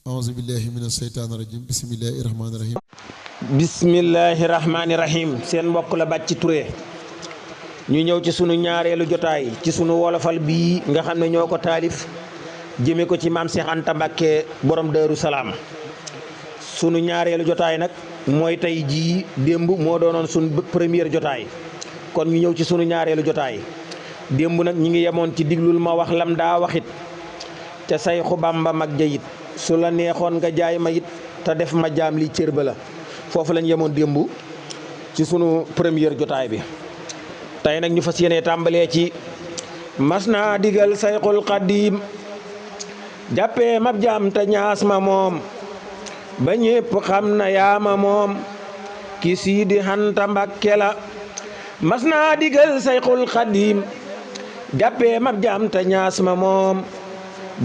أعوذ بالله من الشيطان الرجيم بسم الله الرحمن الرحيم bismillahi rahmaani rahim seen mbokk la Bathie Touré ñu ñëw ci sunu ñaareelu jotaay ci sunu wolofal bii nga xam ne ñoo ko taalif jëme ko ci maam Cheikh Anta Mbacké borom Daaru Salaam sunu ñaareelu jotaay nag mooy tey jii démb moo doonoon sunu première jotaay kon ñu ñëw ci sunu ñaareelu jotaay démb nag ñi ngi yemoon ci diglul ma wax lam daa waxit te Sayxu Bamba mag jayit su la neexoon nga jaay ma it te def ma jaam li cër ba la foofu lañ yemoon démb ci sunu première jotaay bi tey nag ñu fas yéene tàmbalee ci mas naa digal Sayxul Xadiim jàppee mab jaam te ñaas ma moom ba ñépp xam na yaa ma moom ki Siidi Anta Mbakke la mas naa digal Sayxul Xadiim jàppee mab jaam te ñaas ma moom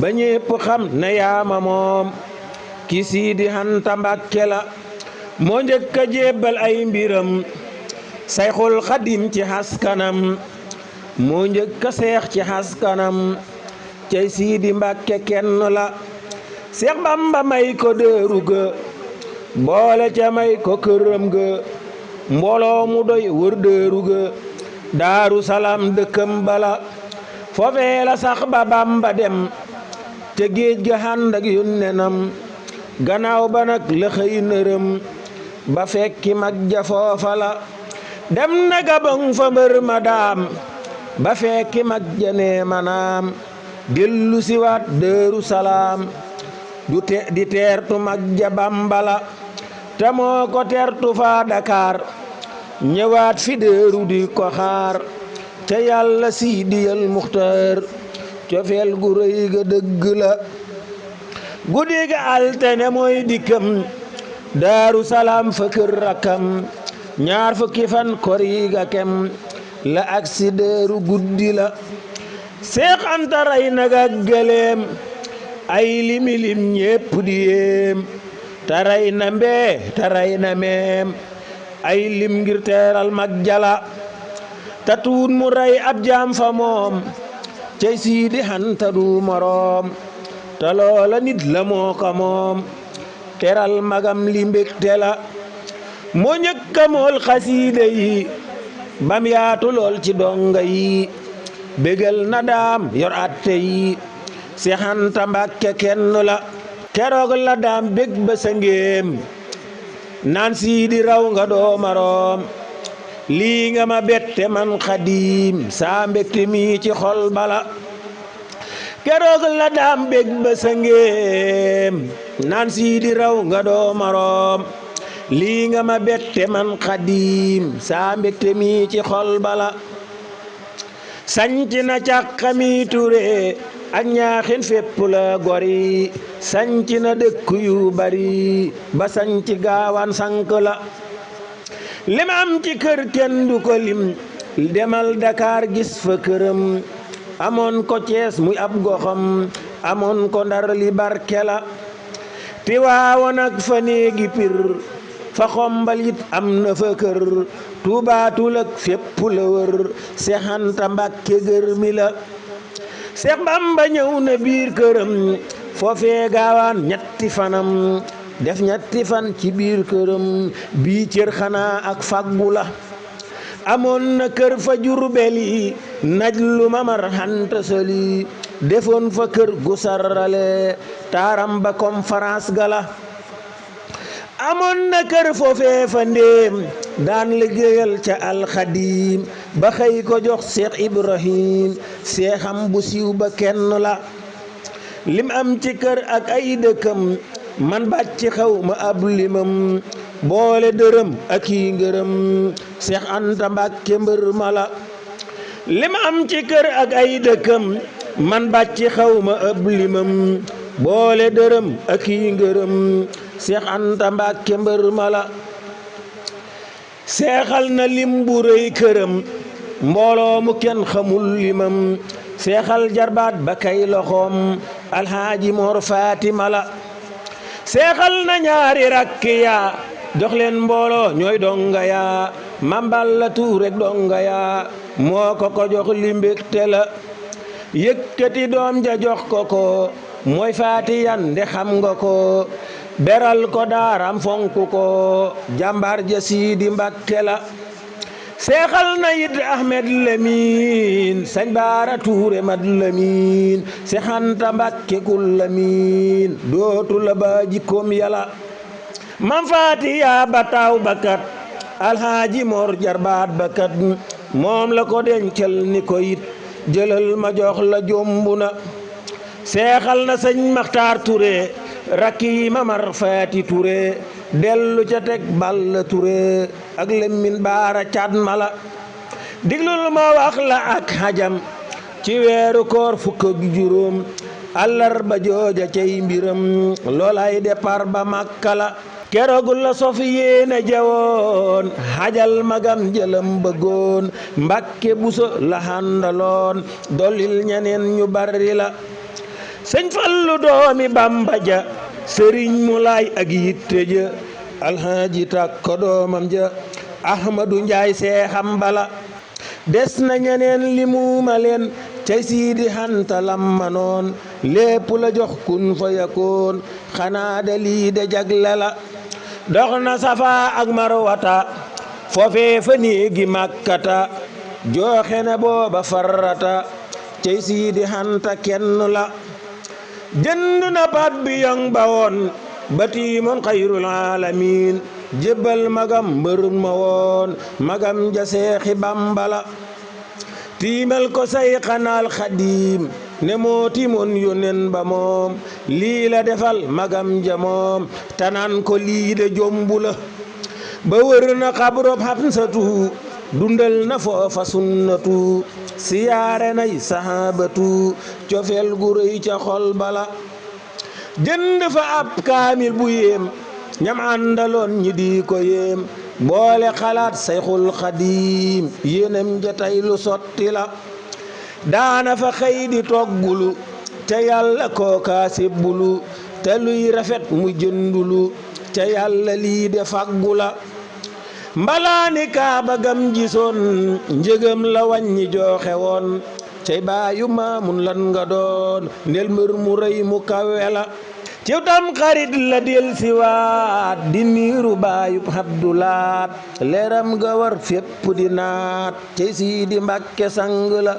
ba ñépp xam na yaa ma moom ki Siidi Anta Mbakke la moo njëkk a jébbal ay mbiram Sayxul Xadiim ci xaskanam moo njëkk a seex ci xaskanam cay Siidi Mbakke kenn la Seex Bamba may ko dëru ga boole ca may ko këram ga mbooloo mu doy wër dëru ga Daaru Salaam dëkkam bala foofee la sax ba Bamba dem te géej ga ànd ak yónnenam gannaaw ba nag la xëy nërëm ba fekki mag ja foofa la dem na Gabon fa mbër ma daam ba fekki mag ja nee manaam dellu siwaat Daaru Salaam di teertu mag ja Bamba la te moo ko teertu fa Dakar ñëwaat fi Daaru di ko xaar te yàlla Siidiyal Muxtaar cofeel gu rëy ga dëgg la guddi ga altine mooy dikkam Daaru Salaam fa kër rakkam ñaar fukki fan kori ga kem la aksi Daaru guddi la Seex Anta rey nag ak gëléem ay limilim ñépp di yéem te rey na mbee te rey na meem ay lim ngir teeral mag jala te tuut mu rey ab jaam fa moom cey Siidi Anta du moroom te loola nit la moo ko moom teral magam li mbégte la moo njëkka mool xasiida yi bam yaatu lool ci donga yi bégal na daam yor atte yi Seex Anta Mbakke kenn la keroog la daam bég ba sëngéem naan Siidi raw nga doo moroom lii nga ma bette man Xadiim saa mbégte mi ci xol bala keroog la daam bég ba sëngéem naan Siidi raw nga doo moroom lii nga ma bette man Xadiim saa mbégte mi ci xol bala sanc na càqami Ture ak ñaaxin fépp la gori sanc na dëkk yu bari ba sanc gaawaan sank la lim am ci kër kenn du ko lim demal Dakar gis fa këram amoon ko Cees muy ab goxam amoon ko Ndar li barke la Tiwaawan ak fa néegi Pir fa Xombal it am na fa kër Tuubaatul ak fépp la wër Seex Anta Mbakke gër mi la Seex Bamba ñëw na biir këram foofee gaawaan ñetti fanam def ñetti fan ci biir këram bii cër xanaa ak faggu la amoon na kër fa Jurbel yi naj lu Mamar Anta Sali defoon fa kër gu sarale taaram ba conférence gala amoon na kër foofee fa ndéem daan liggéeyal ca alxadiim ba xëy ko jox Seex Ibrahim seexam bu siiw ba kenn la lim am ci kër ak ay dëkkam man bàcc xaw ma ab limam boole dërëm ak yi ngërëm Seex Anta Mbakke mbër ma la lim am ci kër ak ay dëkkam man bàcc xaw ma ab limam boole dërëm ak yi ngërëm Seex Anta Mbakke mbër ma la seexal na lim bu rëy këram mbooloo mu kenn xamul limam seexal jarbaat ba kay loxoom alxaaji Moor Faatima la seexal na ñaari rakk yaa jox leen mbooloo ñooy donga yaa mambal la tuur rek donga yaa moo ko jox li mbégte la yëkkati doom ja jox ko mooy faatiyan nde xam nga ko beral ko daaram fonk ko jàmbaar ja Siidi Mbakke la seexal na it Ahmed Lamin sañ baara Tuure Mad Lamin Seexanta Mbakke kul Lamin dootu la ba jikkoom yàlla mam faatiya ba taaw bakat alhaaji Mor jarbaat bakat moom la ko dencal ni ko it jëlal ma jox la jombu na seexal na sëñ Maxtaar Ture rakki Mamar Faati Ture dellu ca teg Balla Ture ak Lemmin Baara Caat Mala diglul ma wax la ak hajam ci weeru koor fukk ak juróom àllarba jooja cay mbiram loolay départ ba Makka la keroog la sof yéene jawoon hajal magam jëlam bëggoon Mbàkke Buso la handaloon dolil ñeneen ñu bari la sëñ Fallu doomi Bamba ja sëriñ Mulaay ak yitte ja alhaaji Takko doomam ja Ahmadu Njaay seexam bala des na ñeneen limuuma leen cay Siidi Hanta lammanoon lépp la jox kun fa yakoon xanaa de lii de jagle la dox na Safa ak Marwata foofee fa néegi Makkata jooxe na booba farata cay Siidi Hanta kenn la jënd na pavillon ba woon batiimoon xayrul alamin jébbal magam mbër ma woon magam ja Seexi Bamba la tiimal ko Sayxanal Xadiim ne moo timoon yónneen ba moom lii la defal magam ja moom tanaan ko lii de jombu la ba wër na xabrob Hamsatu dundal na foofa sunnatu siyaare nay sahabatu cofeel gu rëy ca xol bala jënd fa ab kaamil bu yéem ñam àndaloon ñi di ko yéem boole xalaat Sayxul Xadiim yéenem ja tey lu sotti la daana fa xëy di toggulu te yàlla kookaa sébbulu te luy rafet mu jëndulu te yàlla lii de faggu la mbalaani kaaba gam gisoon njëgam la wàññi jooxe woon cey baayu Maamun lan nga doon ndel mbër mu rëy mu kawe la ciw tam xarit la del siwaat di niiru baayub Abdulaat leeram ga war fépp di naat cey Siidi Mbakke sang la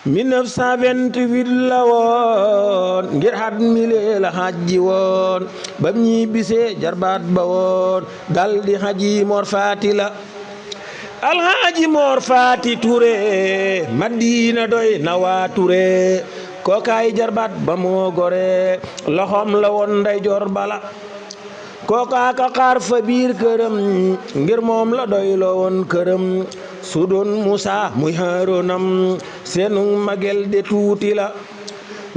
1928 la woon ngir xat milee la xajji woon bam ñi bisee jarbaat ba woon dal di xaji Mor Faati la alxaaji Mor Faati Ture Madina doy na waa Ture kookaay jarbaat ba moo gore loxoom la woon ndeyjoor bala kookaa ka xaar fa biir këram ngir moom la doy loo woon këram su doon Musaa muy Haaroonam seenu magel de tuuti la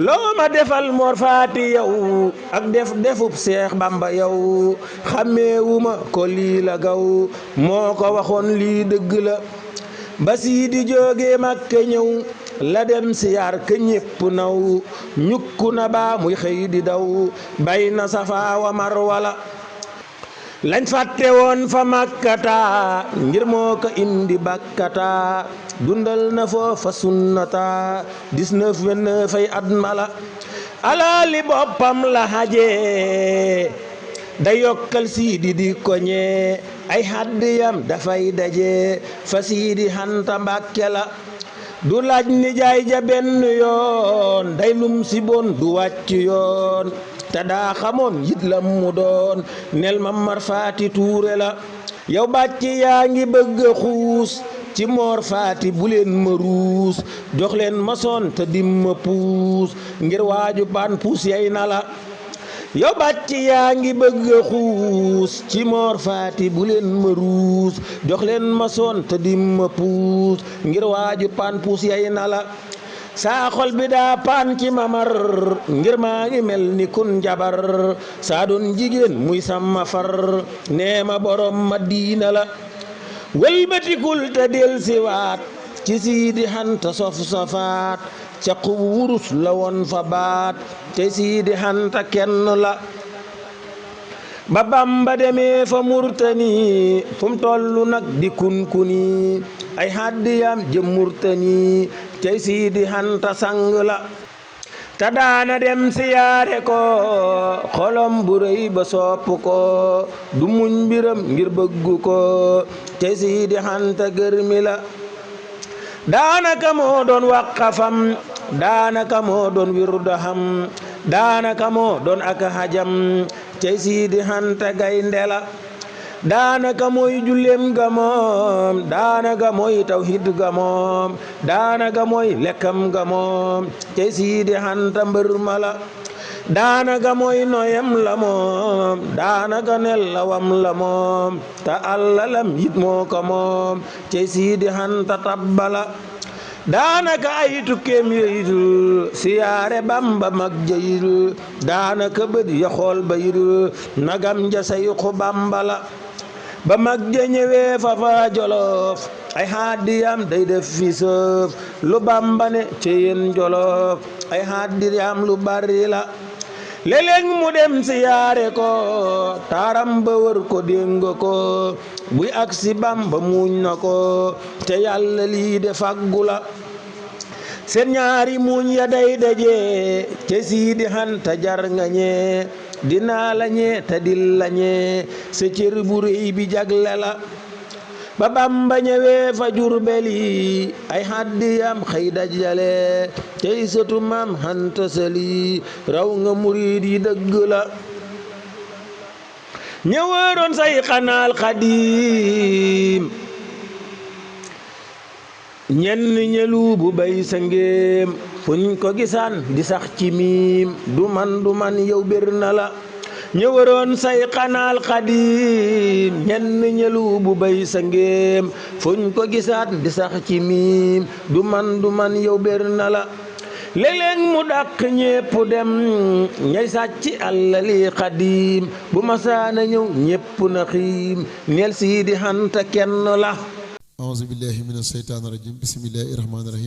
loo ma defal Mor Faati yow ak defub Seex Bamba yow xàmmeewuma ko lii la gaw moo ko waxoon lii dëgg la ba Siidi jógee Makka ñëw la dem siyaar ka ñépp naw ñukku na baa muy xëy di daw bay na Safa wa Marwa la lañ fàtte woon fa Makkata ngir moo ko indi bakkata dundal na foofa sunnata 1929 ay at mala alaali boppam la haje da yokkal Siidi di koñe ay haddiyam dafay daje fa Siidi Hanta Mbakke la du laaj nijaay ja benn yoon day lum si bon du wàcc yoon te daa xamoon yit la mu doon nel Mamar Faati Tuure la yow bàcc yaa ngi bëgg xuus ci Mor Faati bu leen ma ruus jox leen ma son te dimma puus ngir waaju paan puus yey na la yow bàcc yaa ngi bëgg xuus ci Mor Faati bu leen ma ruus jox leen ma son te dimma puus ngir waaju paan puus yey na la saa xol bi daa paan ci Mamar ngir maa ngi mel ni kun jabar saa doon jigéen muy sama far nee ma borom Madina la wëlbatikul te del siwaat ci Siidi Hanta sof sofaat ca qub wurus la woon fa baat te Siidi Hanta kenn la ba Bamba demee fa Murtani fu mu tollu nag di kunkuni ay haddiyam jëm Murtani tey Siidi Hanta sang la te daana dem siyaare ko xolom bu rëy ba sopp ko du muñ mbiram ngir bëggu ko te Sidi Anta gërmi la daanaka moo doon waqafam daanaka moo doon wirdaham daanaka moo doon ak hajam te Sidi Anta gaynde la daanaka mooy julleem ga moom daanaka mooy tawhid ga moom daanaka mooy lekkam ga moom te Sidi Anta mbër ma la daanaka mooy noyam la moom daanaka nelawam la moom te allalam yit moo ko moom te Sidi Anta tabbala daanaka ay tukkeem yeytu siyaare Bamba mag jeytu daanaka bët ya xool baytu nagam ja sayxu Bamba la ba mag ja ñëwee fafa Jolof ay haddiyam day def fi sëf lu Bamba ne ci yéen Jolof ay haddiyam lu bari la léeg-léeg mu dem siyaare ko taaram ba wër ko dénga ko buy aksi Bamba muuñ na ko te yàlla lii de faggu la seen ñaari muuñ ya day daje te Sidi Anta jar nga ñee dinaa la ñee te dil la ñee sa cër bu rëy bi jagle la ba Bamba ñëwee fa Jurbel yi ay haddiyam xëy dajale tey sëtu Maam Anta Sali raw nga murid yi dëgg la ñëwëroon say xanaal Xadim ñenn ñelu bu bay sa ngéem fuñ ko gisaan di sax ci miim du man yow bir na la ñëwëroon say xanaal Xadim ñenn ñelu bu bay sa ngéem fuñ ko gisaat di sax ci miim du man yow bir na la léeg-léeg mu dàq ñépp dem ñay sàcc àllali Xadim bu masaana ñëw ñépp na xiim neel Sidi Anta kenn la auzu billahi mina sheytaani rajim bismillahi rahmaani rahim